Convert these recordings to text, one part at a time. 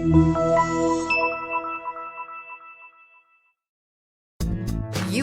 You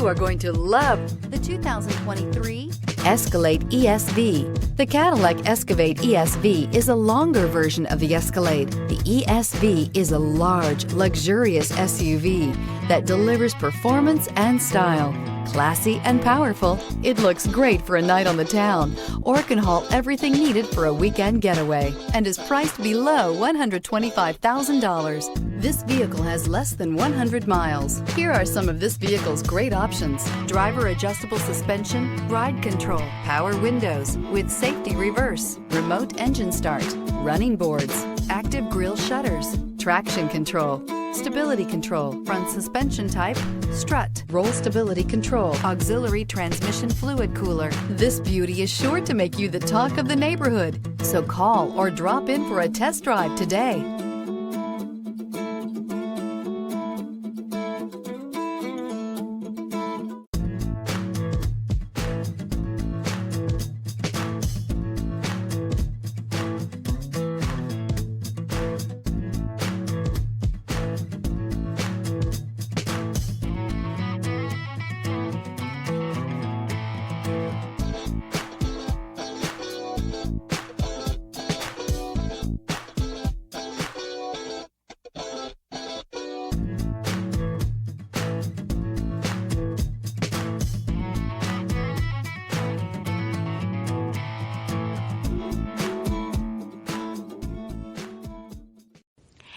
are going to love the 2023 Escalade ESV. The Cadillac Escalade ESV is a longer version of the Escalade. The ESV is a large, luxurious SUV that delivers performance and style. Classy and powerful, it looks great for a night on the town or can haul everything needed for a weekend getaway and is priced below $125,000. This vehicle has less than 100 miles. Here are some of this vehicle's great options: driver adjustable suspension, ride control, power windows with safety reverse, remote engine start, running boards, active grille shutters, traction control, stability control, front suspension type, strut, roll stability control, auxiliary transmission fluid cooler. This beauty is sure to make you the talk of the neighborhood. So call or drop in for a test drive today.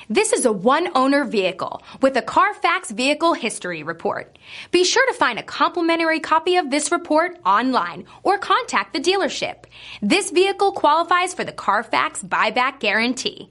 This is a one-owner vehicle with a Carfax Vehicle History Report. Be sure to find a complimentary copy of this report online or contact the dealership. This vehicle qualifies for the Carfax Buyback Guarantee.